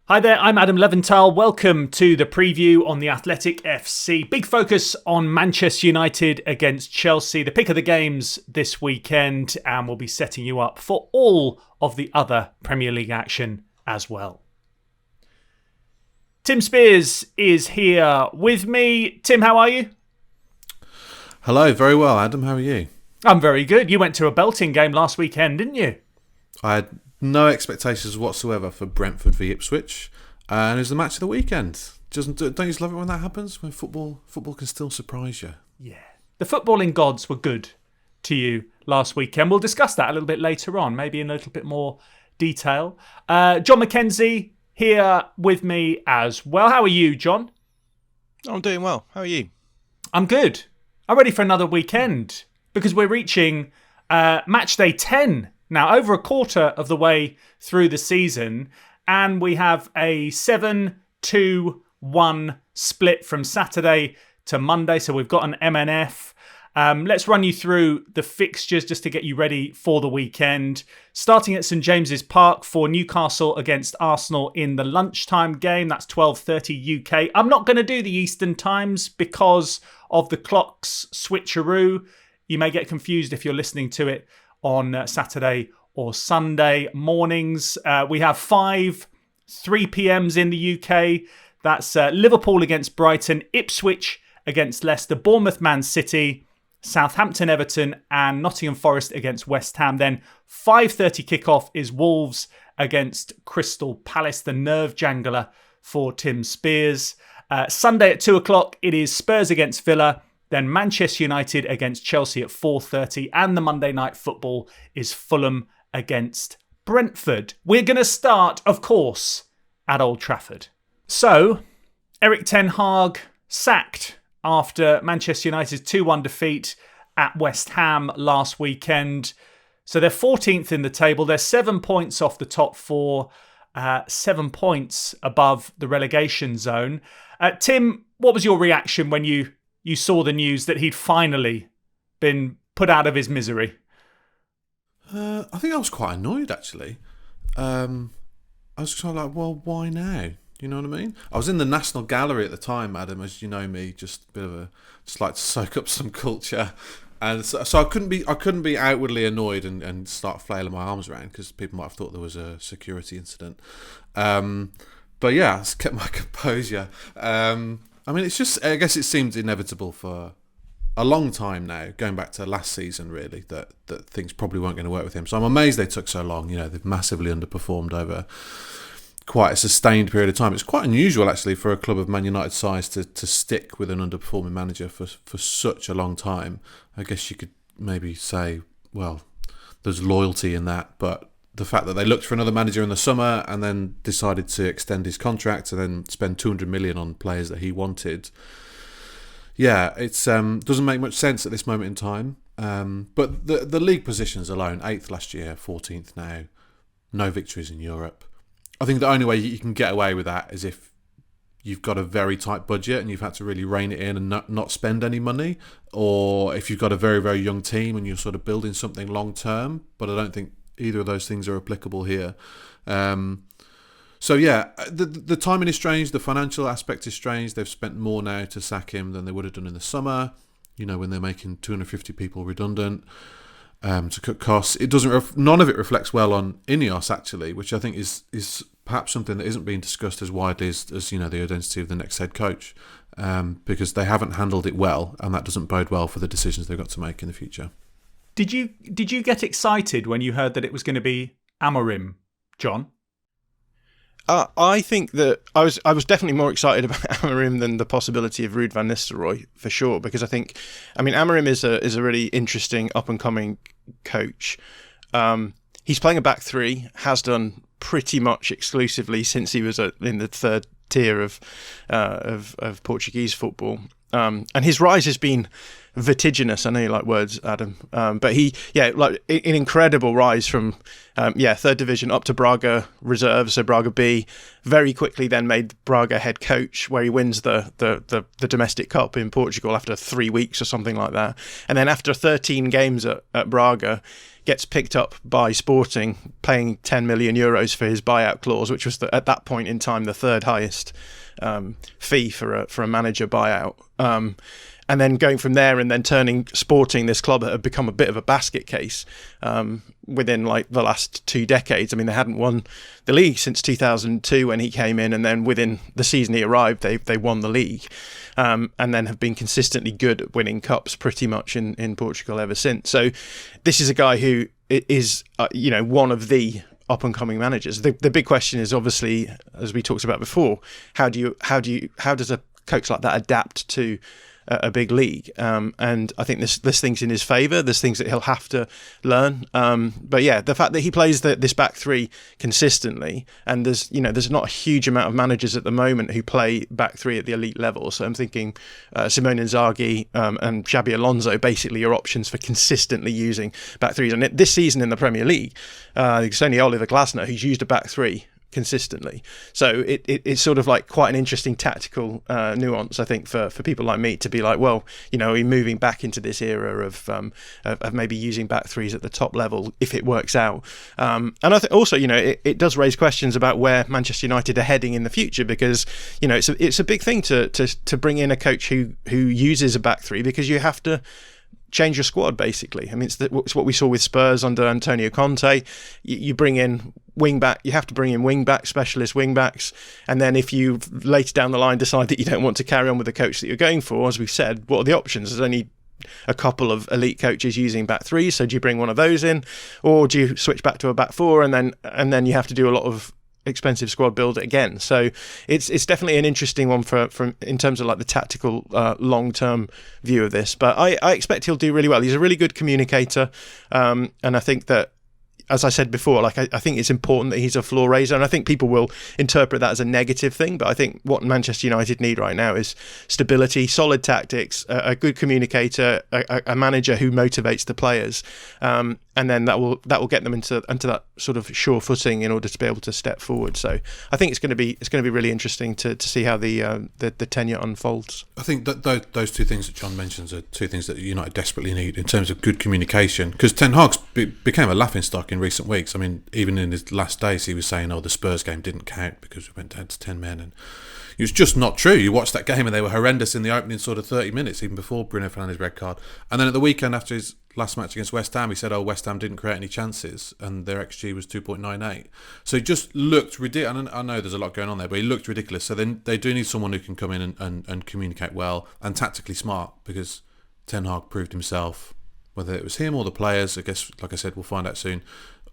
Hi there, I'm Adam Leventhal. Welcome to the preview on the Athletic FC. Big focus on Manchester United against Chelsea, the pick of the games this weekend, and we'll be setting you up for all of the other Premier League action as well. Tim Spiers is here with me. Tim, how are you? Hello, very well, Adam. How are you? I'm very good. You went to a belting game last weekend, didn't you? I had no expectations whatsoever for Brentford v Ipswich, and it was the match of the weekend. Don't you just love it when that happens? When football can still surprise you. Yeah. The footballing gods were good to you last weekend. We'll discuss that a little bit later on, maybe in a little bit more detail. John Mackenzie here with me as well. How are you, John? I'm doing well. How are you? I'm good. I'm ready for another weekend because we're reaching match day 10 now, over a quarter of the way through the season, and we have a 7-2-1 split from Saturday to Monday, so we've got an MNF. Let's run you through the fixtures just to get you ready for the weekend. Starting at St James's Park for Newcastle against Arsenal in the lunchtime game. That's 12:30 UK. I'm not going to do the Eastern times because of the clock's switcheroo. You may get confused if you're listening to it on Saturday or Sunday mornings. We have 5 3 p.m.s in the UK. That's Liverpool against Brighton, Ipswich against Leicester, Bournemouth Man City, Southampton Everton, and Nottingham Forest against West Ham. Then 5:30 kickoff is Wolves against Crystal Palace, the nerve jangler for Tim Spiers. Sunday at 2 o'clock, it is Spurs against Villa. Then Manchester United against Chelsea at 4:30. And the Monday night football is Fulham against Brentford. We're going to start, of course, at Old Trafford. So, Erik ten Hag sacked after Manchester United's 2-1 defeat at West Ham last weekend. So they're 14th in the table. They're 7 points off the top 4, 7 points above the relegation zone. Tim, what was your reaction when you saw the news that he'd finally been put out of his misery? I think I was quite annoyed, actually. I was kind of like, well, why now? You know what I mean? I was in the National Gallery at the time, Adam, as you know me, just like to soak up some culture. And so I couldn't be outwardly annoyed and start flailing my arms around because people might have thought there was a security incident. But yeah, I just kept my composure. I mean, it's just, I guess it seemed inevitable for a long time now, going back to last season, really, that things probably weren't going to work with him. So I'm amazed they took so long. You know, they've massively underperformed over quite a sustained period of time. It's quite unusual, actually, for a club of Man United's size to stick with an underperforming manager for such a long time. I guess you could maybe say, well, there's loyalty in that, but the fact that they looked for another manager in the summer and then decided to extend his contract and then spend 200 million on players that he wanted, yeah, it doesn't make much sense at this moment in time. But the league positions alone, 8th last year, 14th now, no victories in Europe. I think the only way you can get away with that is if you've got a very tight budget and you've had to really rein it in and not spend any money, or if you've got a very, very young team and you're sort of building something long term. But I don't think either of those things are applicable here. So yeah, the timing is strange. The financial aspect is strange. They've spent more now to sack him than they would have done in the summer. You know, when they're making 250 people redundant to cut costs. It doesn't. None of it reflects well on Ineos, actually, which I think is perhaps something that isn't being discussed as widely as you know, the identity of the next head coach, because they haven't handled it well, and that doesn't bode well for the decisions they've got to make in the future. Did you get excited when you heard that it was going to be Amorim, John? I think that I was definitely more excited about Amorim than the possibility of Ruud van Nistelrooy, for sure, because I mean Amorim is a really interesting up and coming coach. He's playing a back three, has done pretty much exclusively since he was in the third tier of Portuguese football. And his rise has been vertiginous. I know you like words, Adam, but an incredible rise from third division up to Braga reserve, so Braga B. Very quickly then made Braga head coach, where he wins the domestic cup in Portugal after 3 weeks or something like that. And then after 13 games at Braga, gets picked up by Sporting, paying 10 million euros for his buyout clause, which was at that point in time the third highest fee for a manager buyout. And then going from there and then turning Sporting, this club that had become a bit of a basket case within like the last 2 decades. I mean, they hadn't won the league since 2002 when he came in, and then within the season he arrived, they won the league, and then have been consistently good at winning cups pretty much in Portugal ever since. So this is a guy who is one of the up-and-coming managers. The big question is obviously, as we talked about before, how does a coach like that adapt to a big league? And I think there's things in his favour. There's things that he'll have to learn. But yeah, the fact that he plays this back three consistently, and there's not a huge amount of managers at the moment who play back three at the elite level. So I'm thinking Simone Inzaghi and Xabi Alonso basically are options for consistently using back threes. And this season in the Premier League, it's only Oliver Glasner who's used a back three consistently. So it's sort of like quite an interesting tactical nuance, I think, for people like me to be like, well, we're moving back into this era of maybe using back threes at the top level if it works out. And I think also, it does raise questions about where Manchester United are heading in the future, because it's a big thing to bring in a coach who uses a back three, because you have to change your squad, basically. I mean, it's what we saw with Spurs under Antonio Conte. You bring in you have to bring in specialist wing backs, and then if you later down the line decide that you don't want to carry on with the coach that you're going for, as we've said, what are the options? There's only a couple of elite coaches using back threes, so do you bring one of those in, or do you switch back to a back four, and then you have to do a lot of expensive squad build again? So it's definitely an interesting one from in terms of like the tactical long-term view of this, but I expect he'll do really well. He's a really good communicator, and I think that, as I said before, like I think it's important that he's a floor raiser, and I think people will interpret that as a negative thing, but I think what Manchester United need right now is stability, solid tactics, a good communicator, a manager who motivates the players, and then that will get them into that sort of sure footing in order to be able to step forward. So I think it's going to be really interesting to see how the tenure unfolds. I think that those two things that John mentions are two things that United desperately need in terms of good communication, because Ten Hag's became a laughingstock in recent weeks. I mean, even in his last days he was saying, the Spurs game didn't count because we went down to 10 men, and it was just not true. You watched that game and they were horrendous in the opening sort of 30 minutes, even before Bruno Fernandes' red card. And then at the weekend, after his last match against West Ham, he said, West Ham didn't create any chances and their XG was 2.98. So he just looked ridiculous. And I know there's a lot going on there, but he looked ridiculous. So then they do need someone who can come in and communicate well and tactically smart, because Ten Hag proved himself, whether it was him or the players, I guess, like I said, we'll find out soon,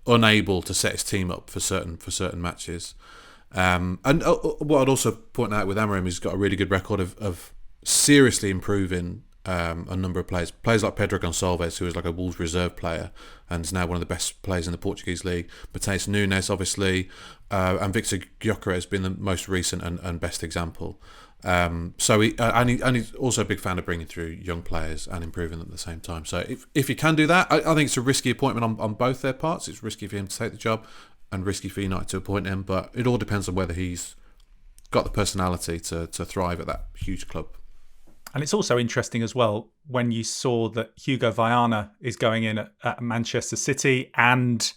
unable to set his team up for certain matches. And what I'd also point out with Amorim, he's got a really good record of seriously improving a number of players like Pedro Gonçalves, who was like a Wolves reserve player and is now one of the best players in the Portuguese league. Matheus Nunes, obviously, and Victor Gyökeres has been the most recent and best example. So he's also a big fan of bringing through young players and improving them at the same time. So if you can do that, I think it's a risky appointment on both their parts. It's risky for him to take the job and risky for United to appoint him, but it all depends on whether he's got the personality to thrive at that huge club. And it's also interesting as well when you saw that Hugo Viana is going in at Manchester City, and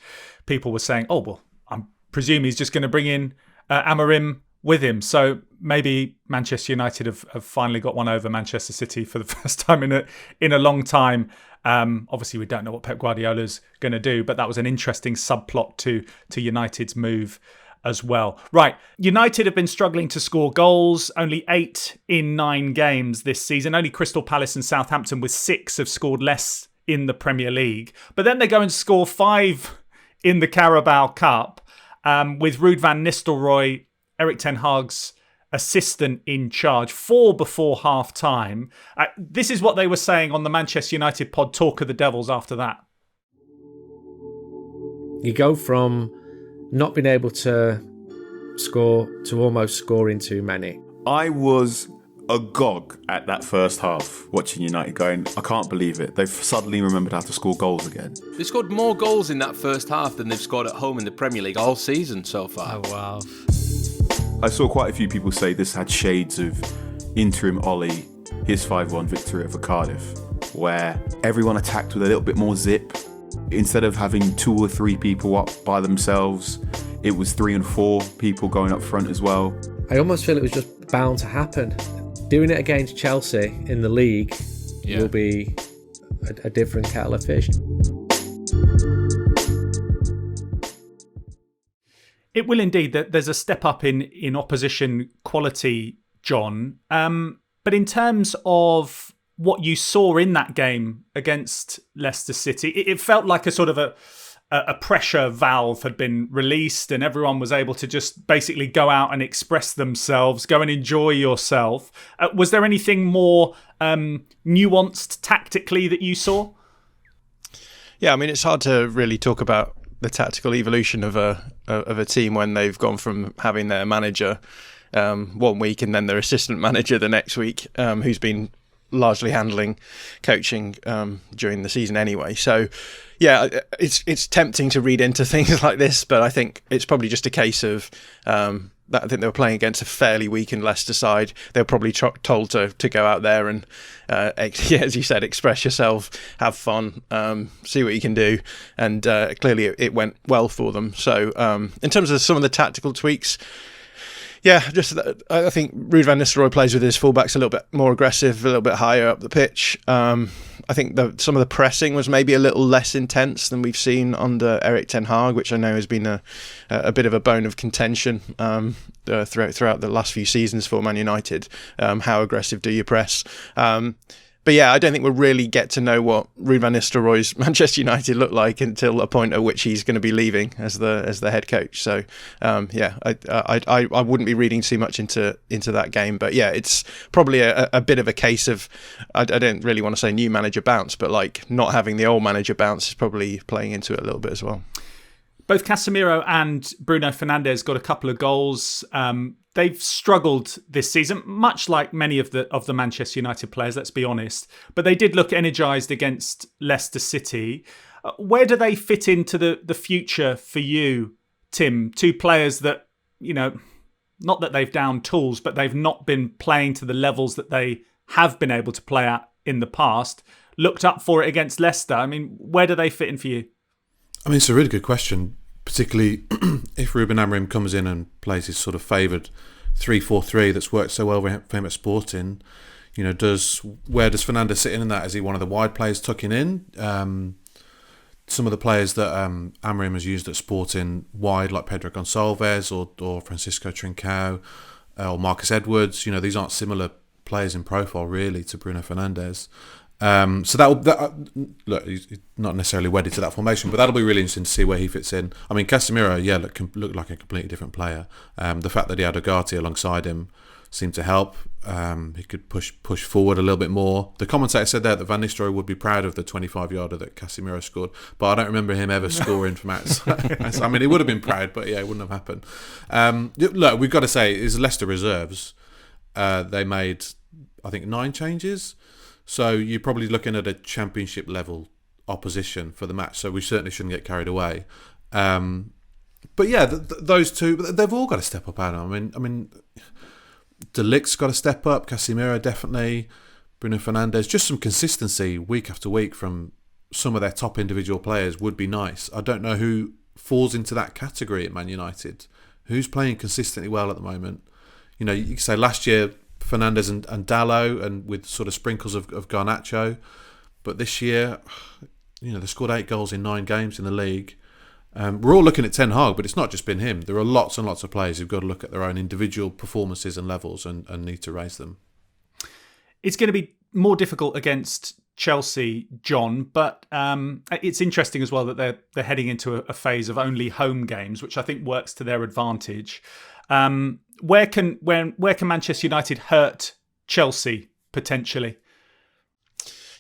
people were saying, I presume he's just going to bring in Amorim with him. So maybe Manchester United have finally got one over Manchester City for the first time in a long time. Obviously, we don't know what Pep Guardiola's going to do, but that was an interesting subplot to United's move as well. Right, United have been struggling to score goals, only 8 in 9 games this season. Only Crystal Palace and Southampton with 6 have scored less in the Premier League. But then they go and score 5 in the Carabao Cup, with Ruud van Nistelrooy, Erik ten Hag's assistant, in charge, 4 before half-time. This is what they were saying on the Manchester United pod Talk of the Devils after that. You go from not being able to score to almost scoring too many. I was agog at that first half, watching United going, I can't believe it. They've suddenly remembered how to score goals again. They scored more goals in that first half than they've scored at home in the Premier League all season so far. Oh, wow. I saw quite a few people say this had shades of interim Ollie, his 5-1 victory over Cardiff, where everyone attacked with a little bit more zip. Instead of having 2 or 3 people up by themselves, it was 3 and 4 people going up front as well. I almost feel it was just bound to happen. Doing it against Chelsea in the league will be a different kettle of fish. It will indeed. There's a step up in opposition quality, John. But in terms of what you saw in that game against Leicester City, it felt like a sort of a pressure valve had been released and everyone was able to just basically go out and express themselves, go and enjoy yourself. Was there anything more nuanced tactically that you saw? Yeah, I mean, it's hard to really talk about the tactical evolution of a team when they've gone from having their manager one week and then their assistant manager the next week, who's been largely handling coaching during the season anyway. So yeah, it's tempting to read into things like this, but I think it's probably just a case of that I think they were playing against a fairly weakened Leicester side. They were probably told to go out there and, as you said, express yourself, have fun, see what you can do, and clearly it went well for them. So in terms of some of the tactical tweaks, yeah, just I think Ruud van Nistelrooy plays with his fullbacks a little bit more aggressive, a little bit higher up the pitch. I think some of the pressing was maybe a little less intense than we've seen under Erik ten Hag, which I know has been a bit of a bone of contention throughout the last few seasons for Man United. How aggressive do you press? But yeah, I don't think we'll really get to know what Ruud van Nistelrooy's Manchester United look like until a point at which he's going to be leaving as the head coach. So yeah, I wouldn't be reading too much into that game. But yeah, it's probably a bit of a case of I don't really want to say new manager bounce, but like not having the old manager bounce is probably playing into it a little bit as well. Both Casemiro and Bruno Fernandes got a couple of goals. They've struggled this season, much like many of the Manchester United players, let's be honest. But they did look energised against Leicester City. Where do they fit into the future for you, Tim? 2 players that, not that they've downed tools, but they've not been playing to the levels that they have been able to play at in the past. Looked up for it against Leicester. I mean, where do they fit in for you? I mean, it's a really good question, particularly if Ruben Amorim comes in and plays his sort of favoured 3-4-3 that's worked so well for him at Sporting. Where does Fernandes sit in that? Is he one of the wide players tucking in? Some of the players that Amorim has used at Sporting wide, like Pedro Gonçalves or Francisco Trincao or Marcus Edwards, these aren't similar players in profile really to Bruno Fernandes. So look, he's not necessarily wedded to that formation, but that'll be really interesting to see where he fits in. I mean, Casemiro, looked like a completely different player. The fact that he had Ugarte alongside him seemed to help. He could push forward a little bit more. The commentator said there that Van Nistelrooy would be proud of the 25-yarder that Casemiro scored, but I don't remember him ever scoring from outside. I mean, he would have been proud, but yeah, it wouldn't have happened. Look, we've got to say, it's Leicester reserves. They made, I think, 9 changes. So you're probably looking at a championship level opposition for the match. So we certainly shouldn't get carried away. But yeah, those 2, they've all got to step up, Adam. I mean, De Ligt's got to step up. Casemiro definitely. Bruno Fernandes. Just some consistency week after week from some of their top individual players would be nice. I don't know who falls into that category at Man United. Who's playing consistently well at the moment? You can say last year, Fernandes and Dalot, and with sort of sprinkles of Garnacho. But this year, they scored 8 goals in 9 games in the league. We're all looking at Ten Hag, but it's not just been him. There are lots and lots of players who've got to look at their own individual performances and levels and need to raise them. It's going to be more difficult against Chelsea, John, but it's interesting as well that they're heading into a phase of only home games, which I think works to their advantage. Where can Manchester United hurt Chelsea potentially?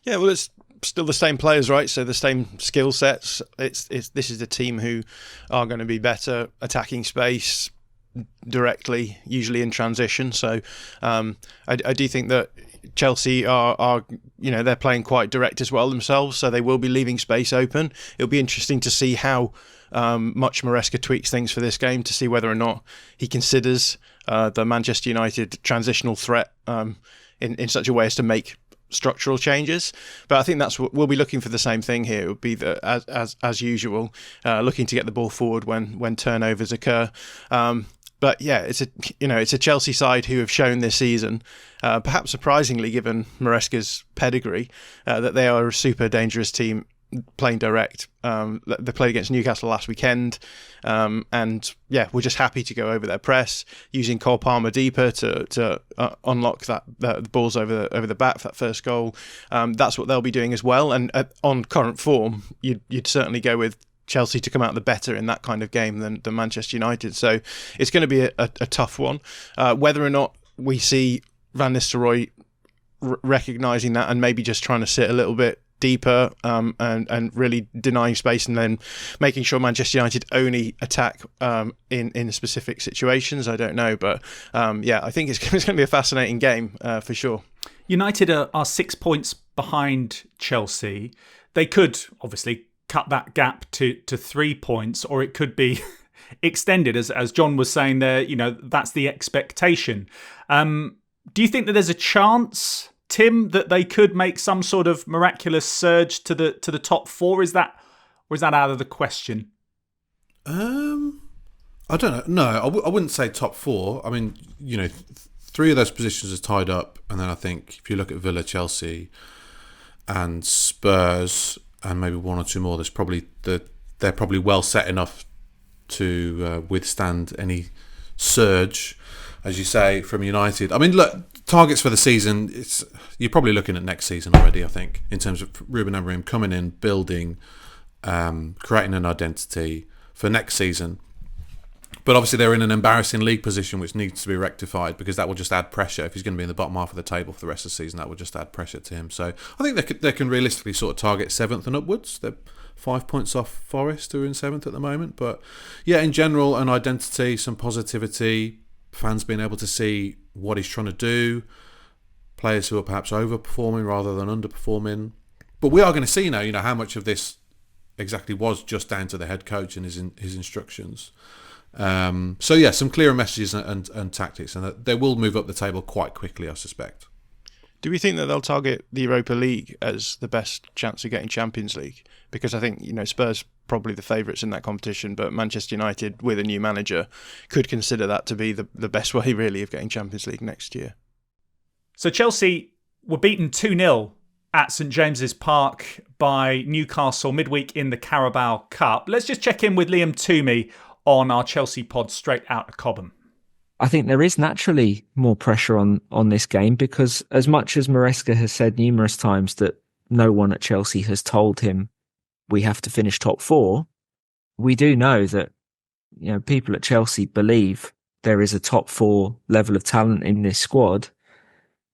Yeah, well, it's still the same players, right? So the same skill sets. This is a team who are going to be better attacking space, directly, usually in transition. So I do think that Chelsea are they're playing quite direct as well themselves, so they will be leaving space open. It'll be interesting to see how much Maresca tweaks things for this game, to see whether or not he considers the Manchester United transitional threat in such a way as to make structural changes. But I think that's what we'll be looking for. The same thing here. It would be that as usual, looking to get the ball forward when turnovers occur. But yeah, it's a Chelsea side who have shown this season, perhaps surprisingly given Maresca's pedigree, that they are a super dangerous team playing direct. They played against Newcastle last weekend, and yeah, we're just happy to go over their press, using Cole Palmer deeper to unlock the balls over the back for that first goal. That's what they'll be doing as well. And on current form, you'd certainly go with Chelsea to come out the better in that kind of game than Manchester United. So it's going to be a tough one. Whether or not we see Van Nistelrooy recognising that and maybe just trying to sit a little bit deeper and really denying space, and then making sure Manchester United only attack in specific situations, I don't know. But yeah, I think it's going to be a fascinating game for sure. United are 6 points behind Chelsea. They could obviously cut that gap to 3 points, or it could be extended, as John was saying there. That's the expectation. Do you think that there's a chance, Tim, that they could make some sort of miraculous surge to the top four? Is that out of the question? I don't know. No, I wouldn't say top four. I mean, 3 of those positions are tied up, and then I think if you look at Villa, Chelsea, and Spurs, and maybe 1 or 2 more, they're probably well set enough to withstand any surge, as you say, from United. I mean, look, targets for the season, you're probably looking at next season already, I think, in terms of Ruben Amorim coming in, building, creating an identity for next season. But obviously they're in an embarrassing league position which needs to be rectified, because that will just add pressure. If he's going to be in the bottom half of the table for the rest of the season, that will just add pressure to him. So I think they can realistically sort of target 7th and upwards. They're 5 points off Forest, who are in 7th at the moment. But yeah, in general, an identity, some positivity, fans being able to see what he's trying to do, players who are perhaps overperforming rather than underperforming. But we are going to see now, how much of this exactly was just down to the head coach and his instructions. So yeah, some clearer messages and tactics, and that they will move up the table quite quickly, I suspect. Do we think that they'll target the Europa League as the best chance of getting Champions League? Because I think Spurs probably the favourites in that competition, but Manchester United with a new manager could consider that to be the best way really of getting Champions League next year. So Chelsea were beaten 2-0 at St James's Park by Newcastle midweek in the Carabao Cup. Let's just check in with Liam Toomey on our Chelsea pod straight out of Cobham. I think there is naturally more pressure on this game, because as much as Maresca has said numerous times that no one at Chelsea has told him we have to finish top 4, we do know that people at Chelsea believe there is a top 4 level of talent in this squad,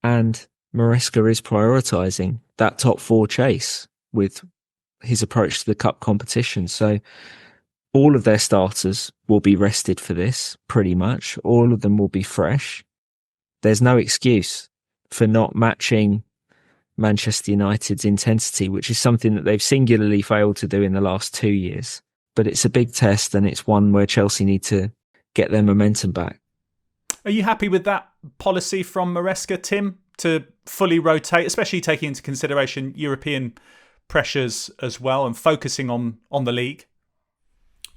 and Maresca is prioritising that top 4 chase with his approach to the cup competition. So all of their starters will be rested for this, pretty much. All of them will be fresh. There's no excuse for not matching Manchester United's intensity, which is something that they've singularly failed to do in the last 2 years. But it's a big test, and it's one where Chelsea need to get their momentum back. Are you happy with that policy from Maresca, Tim, to fully rotate, especially taking into consideration European pressures as well and focusing on the league?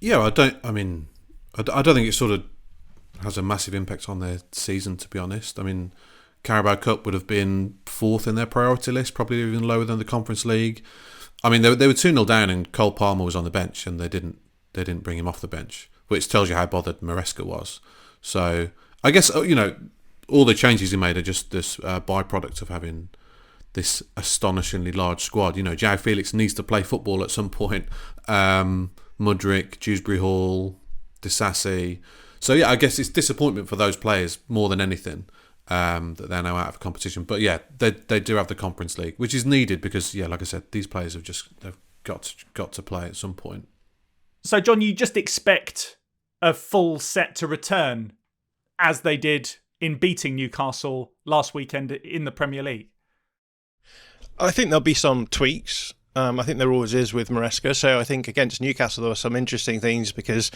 Yeah, I don't think it sort of has a massive impact on their season, to be honest. I mean, Carabao Cup would have been 4th in their priority list, probably even lower than the Conference League. I mean, they were 2-0 down and Cole Palmer was on the bench, and they didn't bring him off the bench, which tells you how bothered Maresca was. So I guess, all the changes he made are just this byproduct of having this astonishingly large squad. João Felix needs to play football at some point. Mudryk, Dewsbury Hall, Disasi. So yeah, I guess it's disappointment for those players more than anything that they're now out of competition. But yeah, they do have the Conference League, which is needed because, yeah, like I said, these players they've got to play at some point. So John, you just expect a full set to return as they did in beating Newcastle last weekend in the Premier League? I think there'll be some tweaks. I think there always is with Maresca. So I think against Newcastle there were some interesting things because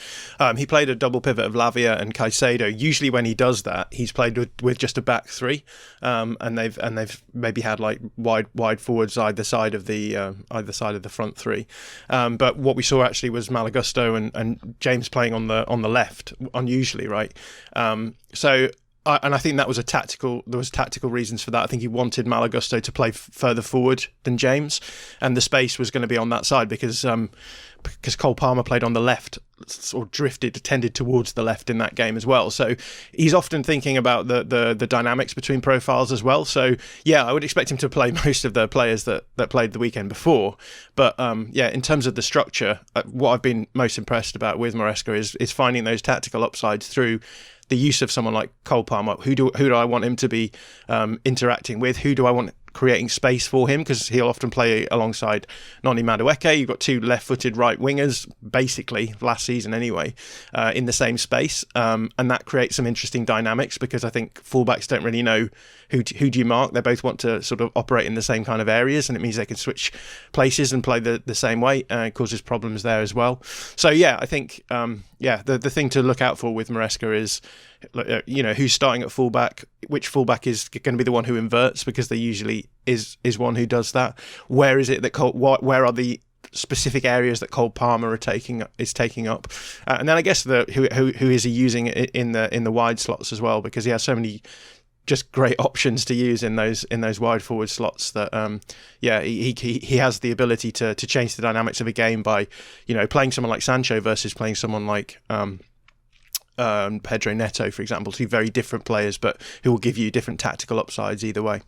he played a double pivot of Lavia and Caicedo. Usually when he does that, he's played with just a back three, and they've maybe had like wide forwards either side of the front three. But what we saw actually was Malo Gusto and James playing on the left, unusually, right? I think that was there was tactical reasons for that. I think he wanted Malo Gusto to play further forward than James, and the space was going to be on that side because Cole Palmer played on the left, or tended towards the left in that game as well. So he's often thinking about the dynamics between profiles as well. So yeah, I would expect him to play most of the players that played the weekend before. But in terms of the structure, what I've been most impressed about with Maresca is finding those tactical upsides through the use of someone like Cole Palmer. Who do I want him to be interacting with? Who do I want creating space for him? Because he'll often play alongside Noni Madueke. You've got two left-footed right wingers, basically, last season anyway, in the same space. And that creates some interesting dynamics because I think fullbacks don't really know who do you mark. They both want to sort of operate in the same kind of areas, and it means they can switch places and play the same way. It causes problems there as well. So yeah, I think the thing to look out for with Maresca is who's starting at fullback, which fullback is going to be the one who inverts, because there usually is one who does that. Where is it that where are the specific areas that Cole Palmer is taking up, and then I guess who is he using in the wide slots as well, because he has so many just great options to use in those wide forward slots that he has the ability to change the dynamics of a game by playing someone like Sancho versus playing someone like Pedro Neto, for example. Two very different players, but who will give you different tactical upsides either way.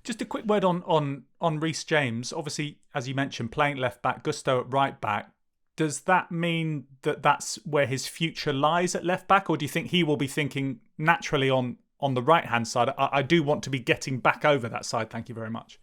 Just a quick word on Reece James. Obviously, as you mentioned, playing left back, Gusto at right back. Does that mean that that's where his future lies at left back, or do you think he will be thinking naturally on the right-hand side? I do want to be getting back over that side. Thank you very much.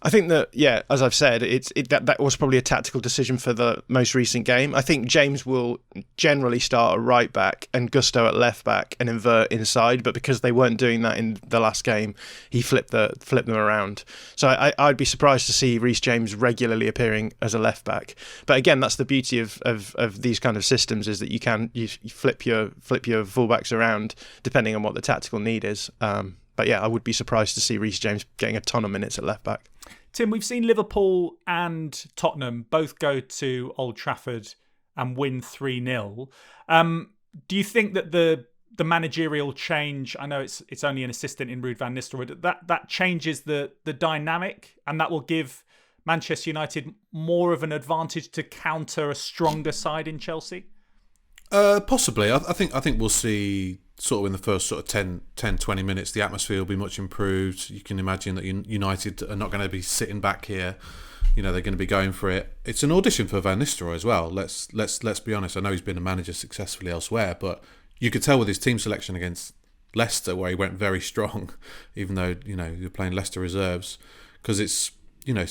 I think that, as I've said, that was probably a tactical decision for the most recent game. I think James will generally start at right back and Gusto at left back and invert inside, but because they weren't doing that in the last game, he flipped them around. So I'd be surprised to see Reece James regularly appearing as a left back. But again, that's the beauty of these kind of systems, is that you flip your fullbacks around depending on what the tactical need is. But yeah, I would be surprised to see Reece James getting a ton of minutes at left back. Tim, we've seen Liverpool and Tottenham both go to Old Trafford and win 3-0. Do you think that the managerial change, I know it's only an assistant in Ruud van Nistelrooy, that changes the dynamic, and that will give Manchester United more of an advantage to counter a stronger side in Chelsea? Possibly. I think we'll see sort of in the first sort of 10, 20 minutes, the atmosphere will be much improved. You can imagine that United are not going to be sitting back here. They're going to be going for it. It's an audition for Van Nistelrooy as well. Let's be honest. I know he's been a manager successfully elsewhere, but you could tell with his team selection against Leicester, where he went very strong, even though you're playing Leicester reserves, because it's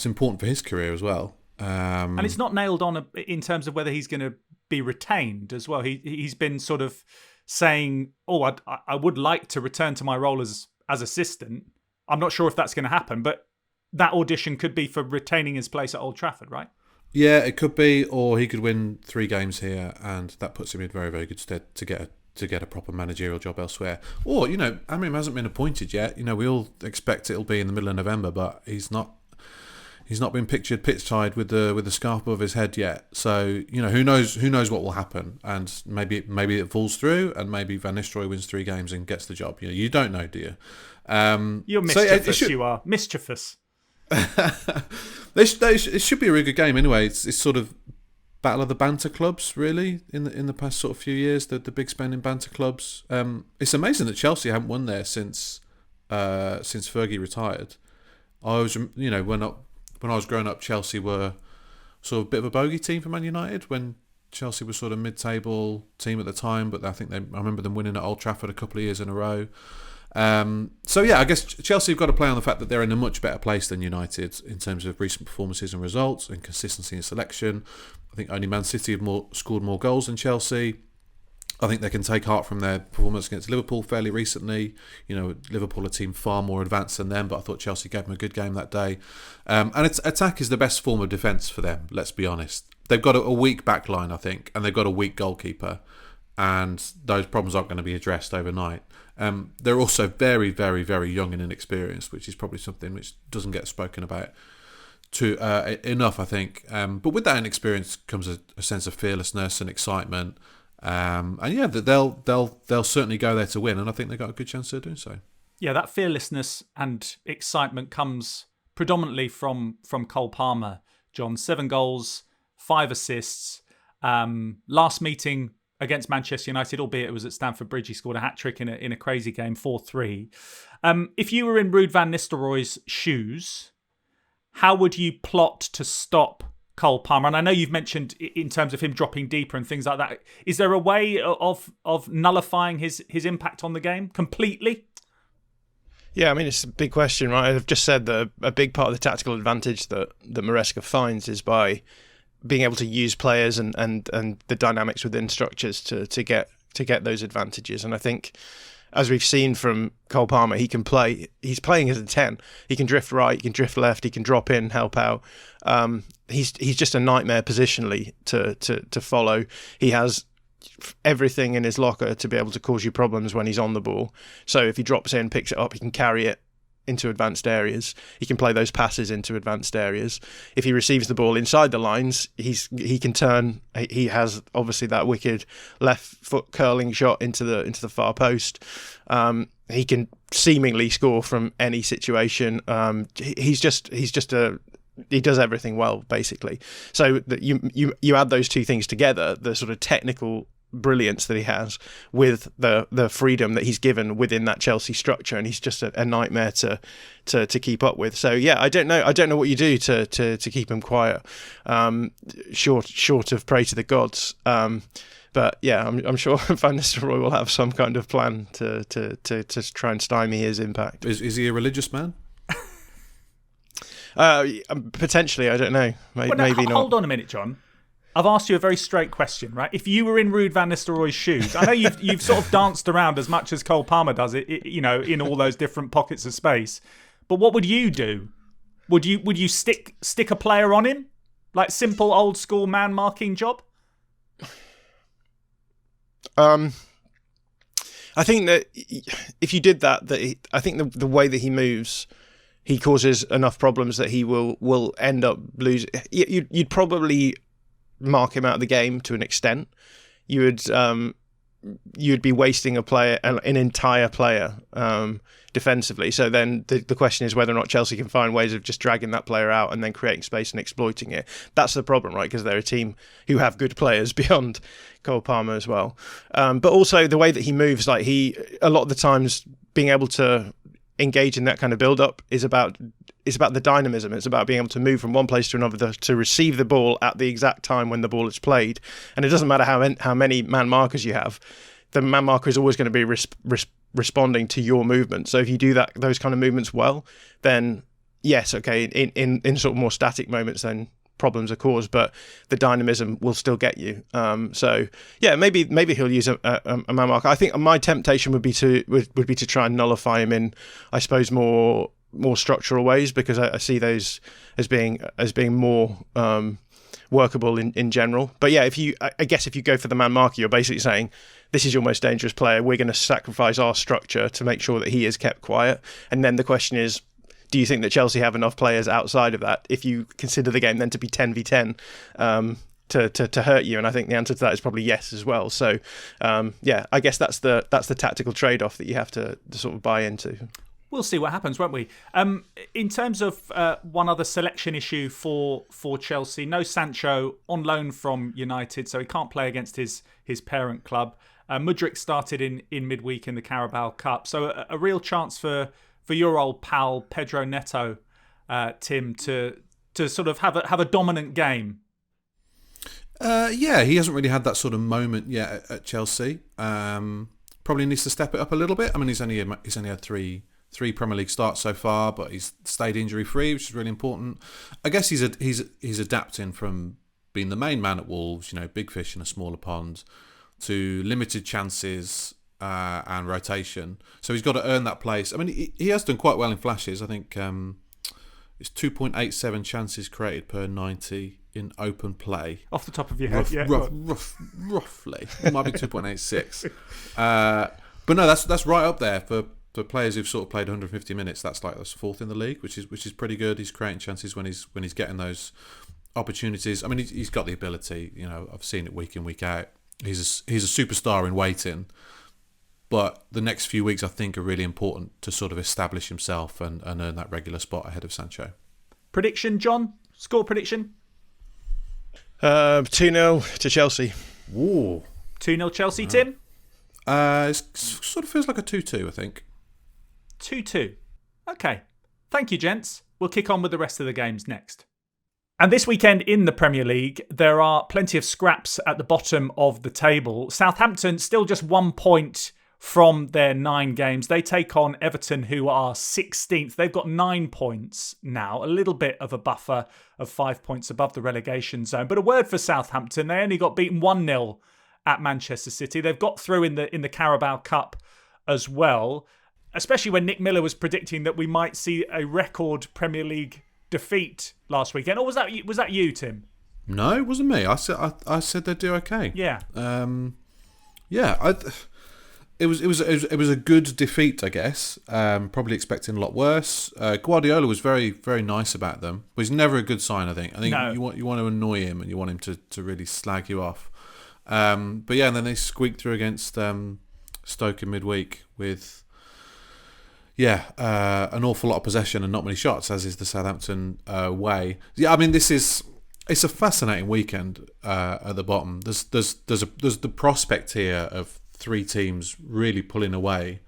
important for his career as well. And it's not nailed on in terms of whether he's going to be retained as well. He's been sort of saying, I would like to return to my role as assistant. I'm not sure if that's going to happen, but that audition could be for retaining his place at Old Trafford, right? Yeah, it could be, or he could win 3 games here, and that puts him in very, very good stead to get a proper managerial job elsewhere. Or Amrim hasn't been appointed yet. We all expect it'll be in the middle of November, but he's not been pictured pitch-side with the scarf above his head yet. So who knows what will happen, and maybe it falls through, and maybe Van Nistelrooy wins 3 games and gets the job. You don't know, do you? You're mischievous. You are mischievous. It should be a really good game anyway. It's sort of battle of the banter clubs, really, in the past sort of few years. The big spending banter clubs. It's amazing that Chelsea haven't won there since Fergie retired. When I was growing up, Chelsea were sort of a bit of a bogey team for Man United, when Chelsea was sort of mid-table team at the time, but I remember them winning at Old Trafford a couple of years in a row. I guess Chelsea have got to play on the fact that they're in a much better place than United in terms of recent performances and results and consistency in selection. I think only Man City have scored more goals than Chelsea. I think they can take heart from their performance against Liverpool fairly recently. You know, Liverpool, a team far more advanced than them, but I thought Chelsea gave them a good game that day. And its attack is the best form of defence for them, let's be honest. They've got a weak back line, I think, and they've got a weak goalkeeper. And those problems aren't going to be addressed overnight. They're also very, very, very young and inexperienced, which is probably something which doesn't get spoken about enough, I think. But with that inexperience comes a sense of fearlessness and excitement. And yeah, they'll certainly go there to win, and I think they've got a good chance of doing so. Yeah, that fearlessness and excitement comes predominantly from Cole Palmer, John. 7 goals, 5 assists. Last meeting against Manchester United, albeit it was at Stamford Bridge, he scored a hat-trick in a crazy game, 4-3. If you were in Ruud van Nistelrooy's shoes, how would you plot to stop Cole Palmer? And I know you've mentioned in terms of him dropping deeper and things like that. Is there a way of nullifying his impact on the game completely? Yeah, I mean, it's a big question, right? I've just said that a big part of the tactical advantage that Maresca finds is by being able to use players and the dynamics within structures to get those advantages. And I think, as we've seen from Cole Palmer, he can play. He's playing as a 10. He can drift right, he can drift left, he can drop in, help out. He's just a nightmare positionally to follow. He has everything in his locker to be able to cause you problems when he's on the ball. So if he drops in, picks it up, he can carry it into advanced areas. He can play those passes into advanced areas. If he receives the ball inside the lines, he can turn. He has obviously that wicked left foot curling shot into the far post. He can seemingly score from any situation. He does everything well, basically. So that you add those two things together, the sort of technical brilliance that he has with the freedom that he's given within that Chelsea structure, and he's just a nightmare to keep up with. So yeah, I don't know what you do to keep him quiet, short of pray to the gods. But yeah, I'm sure Van Nistelrooy will have some kind of plan to try and stymie his impact. Is he a religious man? Potentially, I don't know. Maybe not. Hold on a minute, John. I've asked you a very straight question, right? If you were in Ruud van Nistelrooy's shoes, I know you've sort of danced around as much as Cole Palmer does it, in all those different pockets of space. But what would you do? Would you stick a player on him, like simple old school man marking job? I think that if you did that, I think the way that he moves, he causes enough problems that he will end up losing. You'd probably mark him out of the game to an extent. You'd be wasting an entire player defensively. So then the question is whether or not Chelsea can find ways of just dragging that player out and then creating space and exploiting it. That's the problem, right? Because they're a team who have good players beyond Cole Palmer as well. But also the way that he moves, like a lot of the times being able to engage in that kind of build-up is about the dynamism. It's about being able to move from one place to another to receive the ball at the exact time when the ball is played. And it doesn't matter how many man markers you have. The man marker is always going to be responding to your movement. So if you do those kind of movements well, then yes, okay, in sort of more static moments, then problems are caused, but the dynamism will still get you. So yeah, maybe he'll use a man marker. I think my temptation would be to try and nullify him in, I suppose, more structural ways, because I see those as being more workable in general. But yeah, I guess if you go for the man marker, you're basically saying this is your most dangerous player. We're going to sacrifice our structure to make sure that he is kept quiet. And then the question is, do you think that Chelsea have enough players outside of that, if you consider the game then to be 10v10, to hurt you? And I think the answer to that is probably yes as well. So yeah, I guess that's the tactical trade-off that you have to sort of buy into. We'll see what happens, won't we? In terms of one other selection issue for Chelsea, no Sancho on loan from United, so he can't play against his parent club. Mudryk started in midweek in the Carabao Cup, so a real chance for your old pal Pedro Neto, Tim, to sort of have a dominant game. Yeah, he hasn't really had that sort of moment yet at Chelsea. Probably needs to step it up a little bit. I mean, he's only had three Premier League starts so far, but he's stayed injury free, which is really important. I guess he's adapting from being the main man at Wolves, big fish in a smaller pond. to limited chances and rotation. So he's got to earn that place. I mean, he has done quite well in flashes. I think it's 2.87 chances created per 90 in open play. Off the top of your head, roughly. It might be 2.86. But no, that's right up there for players who've sort of played 150 minutes. That's fourth in the league, which is pretty good. He's creating chances when he's getting those opportunities. I mean, he's got the ability. You know, I've seen it week in, week out. He's a superstar in waiting. But the next few weeks, I think, are really important to sort of establish himself and earn that regular spot ahead of Sancho. Prediction, John? Score prediction? 2-0 to Chelsea. Ooh. 2-0 Chelsea, Tim? It sort of feels like a 2-2, I think. 2-2. Okay. Thank you, gents. We'll kick on with the rest of the games next. And this weekend in the Premier League, there are plenty of scraps at the bottom of the table. Southampton still just 1 point from their 9 games. They take on Everton, who are 16th. They've got 9 points now, a little bit of a buffer of 5 points above the relegation zone. But a word for Southampton, they only got beaten 1-0 at Manchester City. They've got through in the Carabao Cup as well, especially when Nick Miller was predicting that we might see a record Premier League defeat last weekend. Or was that you, Tim? No, it wasn't me. I said they'd do okay. Yeah. It was a good defeat, I guess. Probably expecting a lot worse. Guardiola was very, very nice about them, but he's never a good sign. I think no. you want to annoy him and you want him to really slag you off. But yeah, and then they squeaked through against Stoke in midweek with an awful lot of possession and not many shots, as is the Southampton way. Yeah, I mean it's a fascinating weekend at the bottom. There's the prospect here of 3 teams really pulling away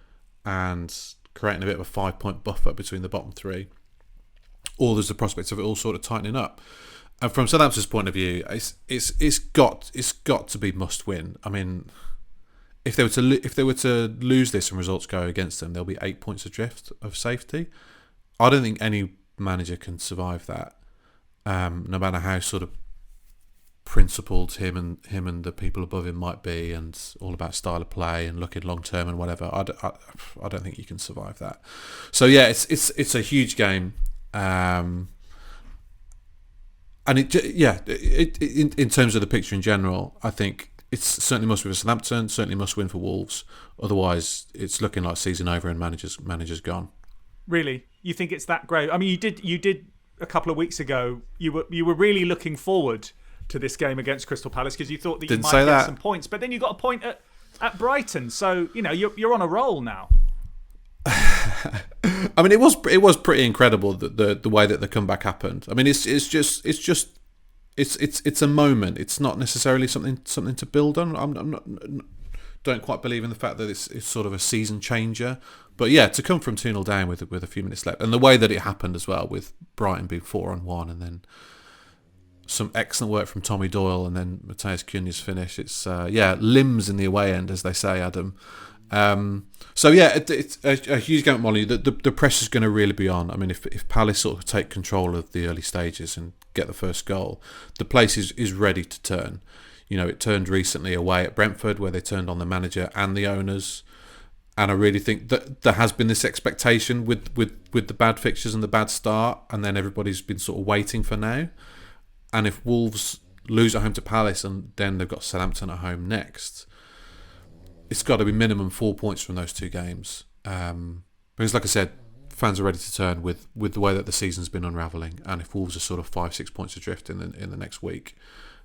and creating a bit of a 5-point buffer between the bottom 3. Or there's the prospect of it all sort of tightening up. And from Southampton's point of view, it's got to be must win. I mean, if they were to lose this and results go against them, there'll be 8 points adrift of safety. I don't think any manager can survive that, no matter how sort of principled him and the people above him might be, and all about style of play and looking long term and whatever. I don't think you can survive that. So yeah, it's a huge game, and in terms of the picture in general, I think it's certainly must win for Southampton, certainly must win for Wolves. Otherwise, it's looking like season over and managers gone. Really, you think it's that great? I mean, you did a couple of weeks ago. You were really looking forward to this game against Crystal Palace because you thought that you might get some points, but then you got a point at Brighton, so you know you're on a roll now. I mean, it was pretty incredible the way that the comeback happened. I mean, it's a moment. It's not necessarily something to build on. Don't quite believe in the fact that it's sort of a season changer, but yeah, to come from 2-0 down with a few minutes left, and the way that it happened as well, with Brighton being 4-1, and then some excellent work from Tommy Doyle, and then Matheus Cunha's finish. It's limbs in the away end, as they say, Adam. So yeah, it's a huge game at Molly. The pressure's going to really be on. I mean, if Palace sort of take control of the early stages and get the first goal, the place is ready to turn. You know, it turned recently away at Brentford, where they turned on the manager and the owners. And I really think that there has been this expectation with the bad fixtures and the bad start, and then everybody's been sort of waiting for now. And if Wolves lose at home to Palace and then they've got Southampton at home next, it's got to be minimum 4 points from those 2 games. Because like I said, fans are ready to turn with the way that the season's been unravelling. And if Wolves are sort of 5-6 points adrift in the next week,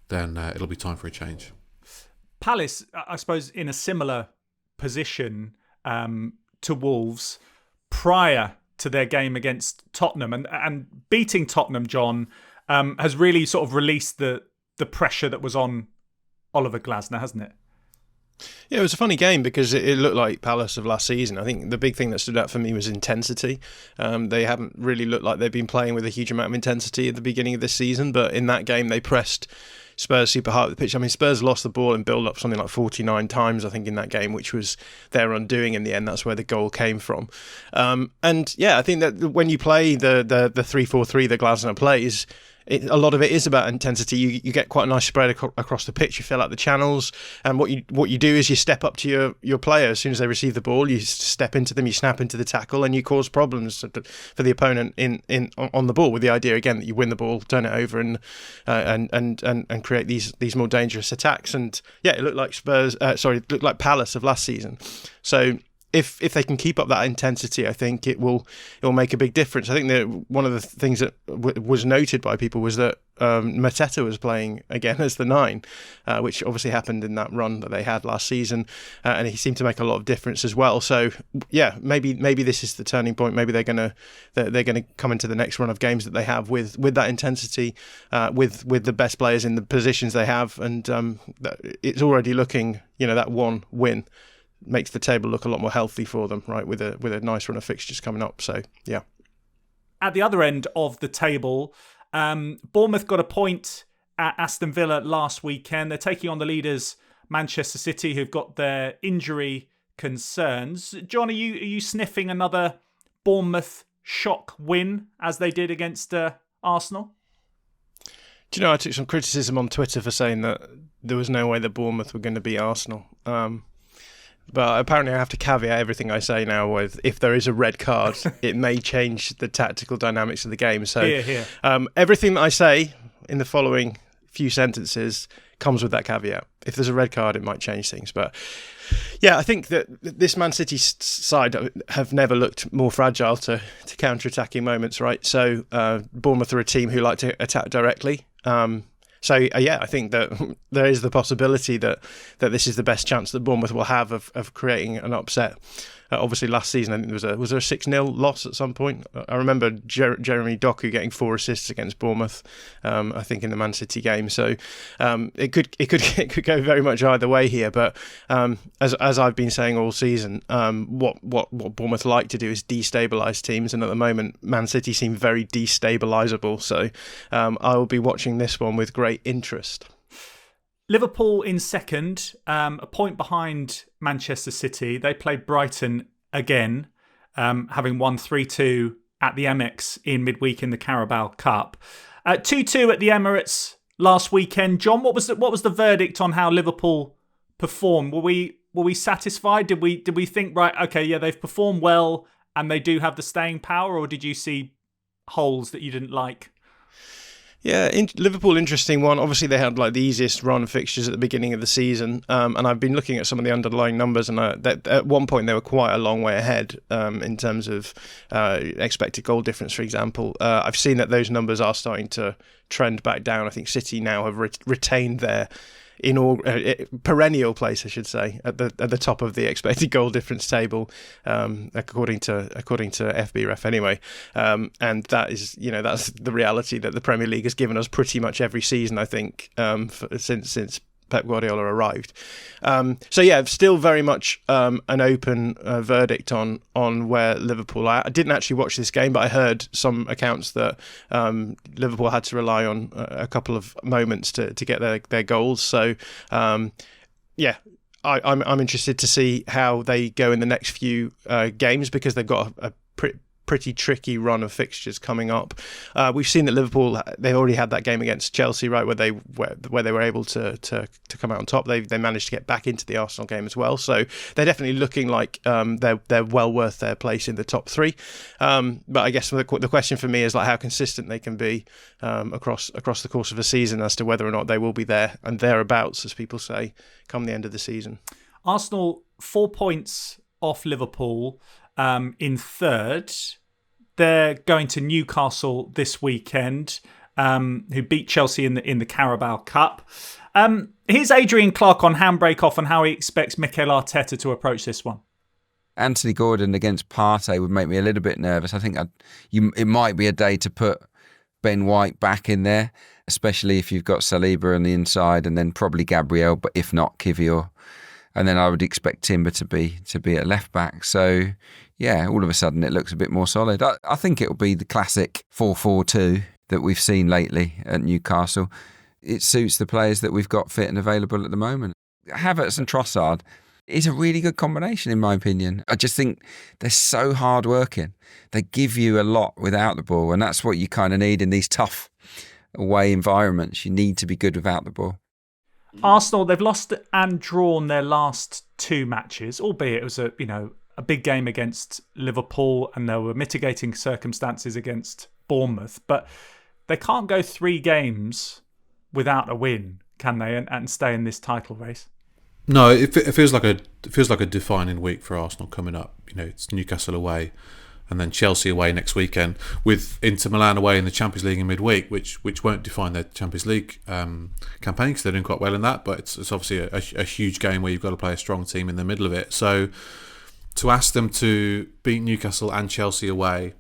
then it'll be time for a change. Palace, I suppose, in a similar position to Wolves prior to their game against Tottenham, and beating Tottenham, John, has really sort of released the pressure that was on Oliver Glasner, hasn't it? Yeah, it was a funny game because it looked like Palace of last season. I think the big thing that stood out for me was intensity. They haven't really looked like they've been playing with a huge amount of intensity at the beginning of this season, but in that game they pressed Spurs super hard at the pitch. I mean, Spurs lost the ball and built up something like 49 times, I think, in that game, which was their undoing in the end. That's where the goal came from. And yeah, I think that when you play the 3-4-3 that Glasner plays, a lot of it is about intensity. You get quite a nice spread across the pitch. You fill out the channels, and what you do is you step up to your player as soon as they receive the ball. You step into them, you snap into the tackle, and you cause problems for the opponent on the ball. With the idea again that you win the ball, turn it over, and create these more dangerous attacks. And yeah, it looked like it looked like Palace of last season. So if they can keep up that intensity, I think it will make a big difference. I think that one of the things that was noted by people was that Mateta was playing again as the 9, which obviously happened in that run that they had last season, and he seemed to make a lot of difference as well. So yeah, maybe this is the turning point. Maybe they're gonna come into the next run of games that they have with that intensity, with the best players in the positions they have, and it's already looking, that one win makes the table look a lot more healthy for them, right? With a nice run of fixtures coming up. So yeah. At the other end of the table, Bournemouth got a point at Aston Villa last weekend. They're taking on the leaders Manchester City, who've got their injury concerns. John, are you sniffing another Bournemouth shock win as they did against Arsenal? Do you know, I took some criticism on Twitter for saying that there was no way that Bournemouth were going to beat Arsenal. But apparently I have to caveat everything I say now with, if there is a red card, it may change the tactical dynamics of the game. So Here. Everything that I say in the following few sentences comes with that caveat. If there's a red card, it might change things. But yeah, I think that this Man City side have never looked more fragile to counter-attacking moments, right? So Bournemouth are a team who like to attack directly. So yeah, I think that there is the possibility that this is the best chance that Bournemouth will have of creating an upset. Obviously, last season I think was there a 6-0 loss at some point. I remember Jeremy Doku getting 4 assists against Bournemouth. I think in the Man City game. So it could go very much either way here. But as I've been saying all season, what Bournemouth like to do is destabilise teams, and at the moment Man City seem very destabilisable. So I will be watching this one with great interest. Liverpool in second, a point behind Manchester City. They played Brighton again, having won 3-2 at the Amex in midweek in the Carabao Cup. 2-2 at the Emirates last weekend. John, what was the verdict on how Liverpool performed? Were we satisfied? Did we think, right, okay, yeah, they've performed well and they do have the staying power, or did you see holes that you didn't like? Yeah, Liverpool, interesting one. Obviously, they had like the easiest run of fixtures at the beginning of the season, and I've been looking at some of the underlying numbers, and that at one point they were quite a long way ahead in terms of expected goal difference, for example. I've seen that those numbers are starting to trend back down. I think City now have retained their perennial place, I should say, at the top of the expected goal difference table, according to FBref anyway, and that is, that's the reality that the Premier League has given us pretty much every season, I think, since Pep Guardiola arrived. So yeah, still very much an open verdict on where Liverpool are. I didn't actually watch this game, but I heard some accounts that Liverpool had to rely on a couple of moments to get their goals. So yeah, I'm interested to see how they go in the next few games, because they've got a pretty tricky run of fixtures coming up. We've seen that Liverpool, they already had that game against Chelsea, right, where they were able to come out on top. They managed to get back into the Arsenal game as well. So they're definitely looking like they're well worth their place in the top 3. But I guess the question for me is like how consistent they can be across the course of a season, as to whether or not they will be there and thereabouts, as people say, come the end of the season. Arsenal 4 points off Liverpool in third. They're going to Newcastle this weekend, who beat Chelsea in the Carabao Cup. Here's Adrian Clark on Handbrake Off and how he expects Mikel Arteta to approach this one. Anthony Gordon against Partey would make me a little bit nervous. I think it might be a day to put Ben White back in there, especially if you've got Saliba on the inside, and then probably Gabriel, but if not, Kivior. And then I would expect Timber to be at left back. So yeah, all of a sudden it looks a bit more solid. I think it'll be the classic 4-4-2 that we've seen lately at Newcastle. It suits the players that we've got fit and available at the moment. Havertz and Trossard is a really good combination, in my opinion. I just think they're so hard working. They give you a lot without the ball, and that's what you kind of need in these tough away environments. You need to be good without the ball. Arsenal, they've lost and drawn their last 2 matches, albeit it was a big game against Liverpool and there were mitigating circumstances against Bournemouth. But they can't go 3 games without a win, can they, and stay in this title race? No, it feels like a defining week for Arsenal coming up. It's Newcastle away, and then Chelsea away next weekend, with Inter Milan away in the Champions League in midweek, which won't define their Champions League campaign because they're doing quite well in that. But it's obviously a huge game where you've got to play a strong team in the middle of it. So to ask them to beat Newcastle and Chelsea away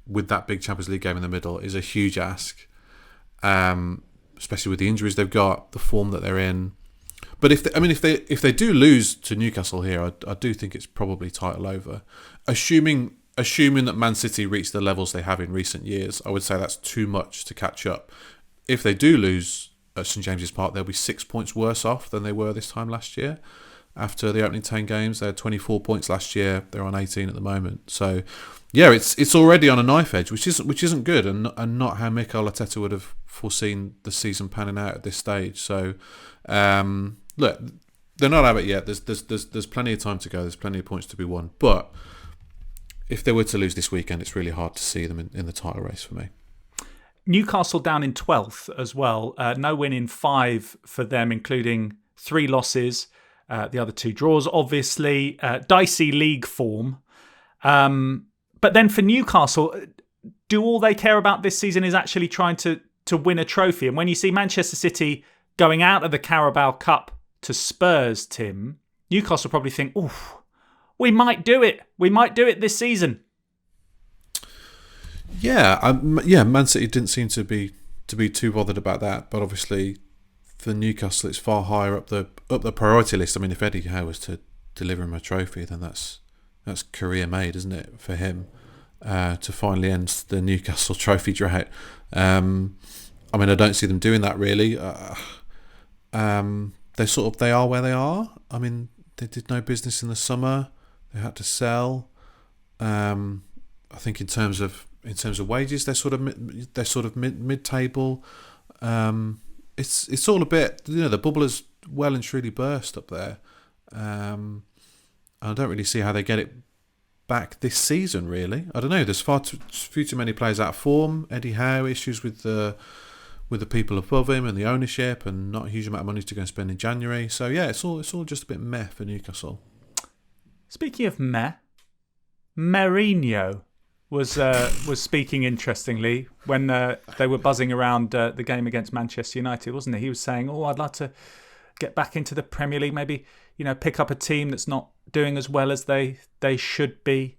with that big Champions League game in the middle is a huge ask, especially with the injuries they've got, the form that they're in. But if they do lose to Newcastle here, I do think it's probably title over. Assuming that Man City reach the levels they have in recent years, I would say that's too much to catch up. If they do lose at St James's Park, they'll be 6 points worse off than they were this time last year. After the opening 10 games, they had 24 points last year. They're on 18 at the moment. So, yeah, it's already on a knife edge, which isn't good, and not how Mikel Arteta would have foreseen the season panning out at this stage. So, look, they're not out of it yet. There's plenty of time to go. There's plenty of points to be won. But if they were to lose this weekend, it's really hard to see them in the title race for me. Newcastle down in 12th as well. No win in 5 for them, including 3 losses. The other 2 draws, obviously. Dicey league form. But then for Newcastle, do all they care about this season is actually trying to win a trophy? And when you see Manchester City going out of the Carabao Cup to Spurs, Tim, Newcastle probably think, oof, we might do it. We might do it this season. Yeah, Man City didn't seem to be too bothered about that, but obviously for Newcastle, it's far higher up the priority list. I mean, if Eddie Howe was to deliver him a trophy, then that's career made, isn't it, for him to finally end the Newcastle trophy drought. I mean, I don't see them doing that really. They are where they are. I mean, they did no business in the summer. They had to sell. I think in terms of wages, they're sort of mid-table. It's all a bit, the bubble has well and truly burst up there. I don't really see how they get it back this season, really. I don't know. There's far too many players out of form. Eddie Howe, issues with the people above him and the ownership, and not a huge amount of money to go and spend in January. So yeah, it's all just a bit meh for Newcastle. Speaking of meh, Mourinho was speaking interestingly when they were buzzing around the game against Manchester United, wasn't he? He was saying, I'd like to get back into the Premier League, maybe, pick up a team that's not doing as well as they should be.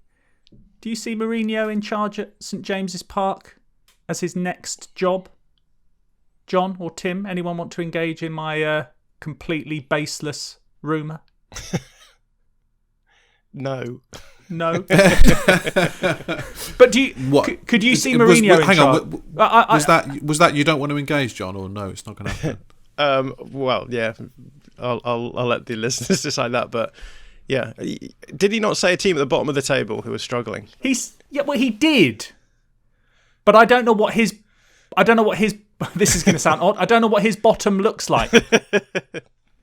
Do you see Mourinho in charge at St James's Park as his next job? John or Tim, anyone want to engage in my completely baseless rumour? No. But do you? Could you see Mourinho in charge? Was that you don't want to engage, John, or no? It's not going to happen. Well, yeah, I'll let the listeners decide that. But yeah, did he not say a team at the bottom of the table who was struggling? He did. But I don't know what his. This is going to sound odd. I don't know what his bottom looks like.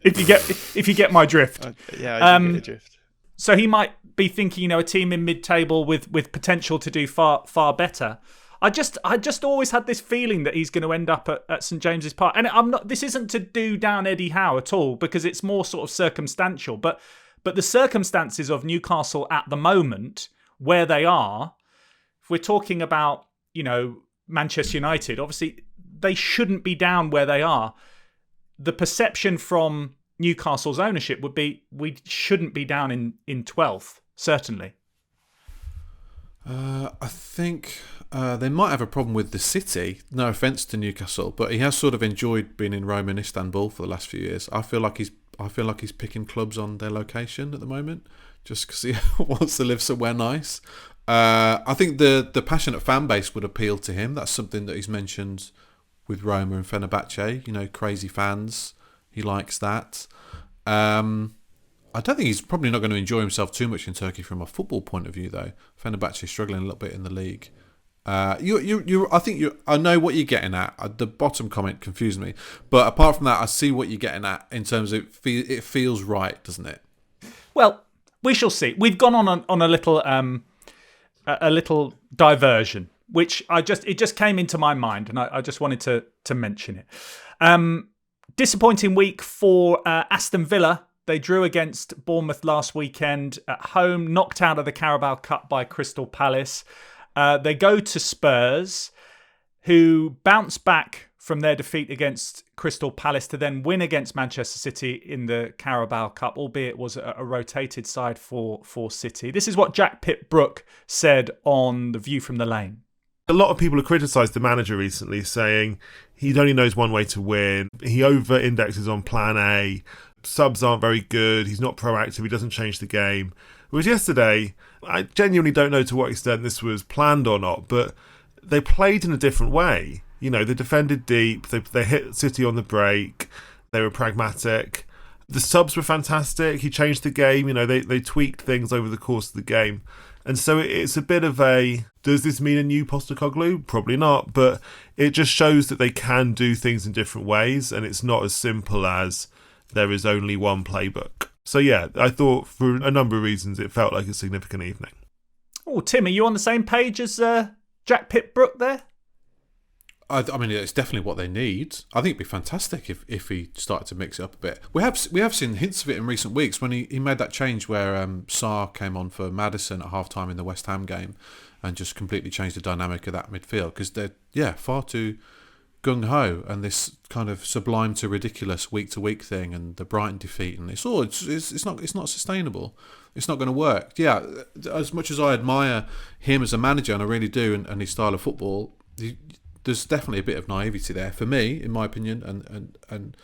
If you get my drift. Yeah, I do get the drift. So he might be thinking, a team in mid-table with potential to do far better. I just always had this feeling that he's going to end up at St James's Park, and this isn't to do down Eddie Howe at all, because it's more sort of circumstantial. But the circumstances of Newcastle at the moment, where they are, if we're talking about Manchester United, obviously they shouldn't be down where they are. The perception from Newcastle's ownership would be we shouldn't be down in 12th, certainly. I think they might have a problem with the city. No offence to Newcastle, but he has sort of enjoyed being in Rome and Istanbul for the last few years. I feel like he's picking clubs on their location at the moment, just because he wants to live somewhere nice. I think the passionate fan base would appeal to him. That's something that he's mentioned with Roma and Fenerbahce. Crazy fans. He likes that. I don't think he's probably not going to enjoy himself too much in Turkey from a football point of view, though. Fenerbahce is struggling a little bit in the league. I know what you're getting at. The bottom comment confused me, but apart from that, I see what you're getting at in terms of it feels right, doesn't it? Well, we shall see. We've gone on a little diversion, which it just came into my mind, and I just wanted to mention it. Disappointing week for Aston Villa. They drew against Bournemouth last weekend at home, knocked out of the Carabao Cup by Crystal Palace. They go to Spurs, who bounce back from their defeat against Crystal Palace to then win against Manchester City in the Carabao Cup, albeit it was a rotated side for City. This is what Jack Pitt-Brooke said on The View from the Lane. A lot of people have criticised the manager recently, saying he only knows one way to win. He over-indexes on plan A. Subs aren't very good. He's not proactive. He doesn't change the game. Whereas yesterday, I genuinely don't know to what extent this was planned or not, but they played in a different way. You know, they defended deep. They hit City on the break. They were pragmatic. The subs were fantastic. He changed the game. You know, they tweaked things over the course of the game. And so it's a bit of a, does this mean a new Postecoglou? Probably not, but it just shows that they can do things in different ways, and it's not as simple as there is only one playbook. So yeah, I thought for a number of reasons it felt like a significant evening. Oh, Tim, are you on the same page as Jack Pitt-Brooke there? I mean, it's definitely what they need. I think it'd be fantastic if he started to mix it up a bit. We have seen hints of it in recent weeks when he made that change where Sarr came on for Maddison at half-time in the West Ham game and just completely changed the dynamic of that midfield, because they're far too gung-ho, and this kind of sublime to ridiculous week-to-week thing, and the Brighton defeat, and it's not sustainable. It's not going to work. Yeah, as much as I admire him as a manager, and I really do, and his style of football, there's definitely a bit of naivety there for me, in my opinion, and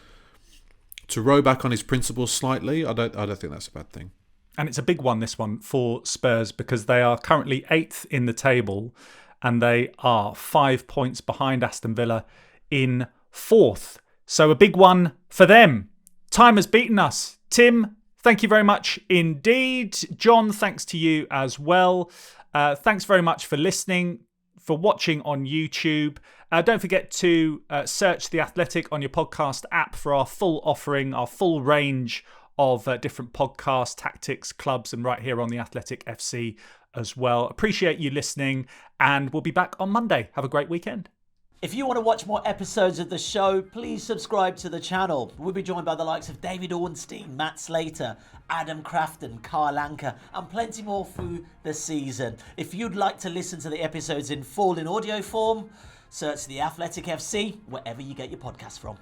to row back on his principles slightly, I don't think that's a bad thing. And it's a big one, this one, for Spurs, because they are currently 8th in the table, and they are 5 points behind Aston Villa in 4th. So a big one for them. Time has beaten us. Tim, thank you very much indeed. John, thanks to you as well. Thanks very much for listening, for watching on YouTube. Don't forget to search The Athletic on your podcast app for our full offering, our full range of different podcasts, tactics, clubs, and right here on The Athletic FC as well. Appreciate you listening, and we'll be back on Monday. Have a great weekend. If you want to watch more episodes of the show, please subscribe to the channel. We'll be joined by the likes of David Ornstein, Matt Slater, Adam Crafton, Carl Anker, and plenty more through the season. If you'd like to listen to the episodes in full in audio form, search The Athletic FC wherever you get your podcasts from.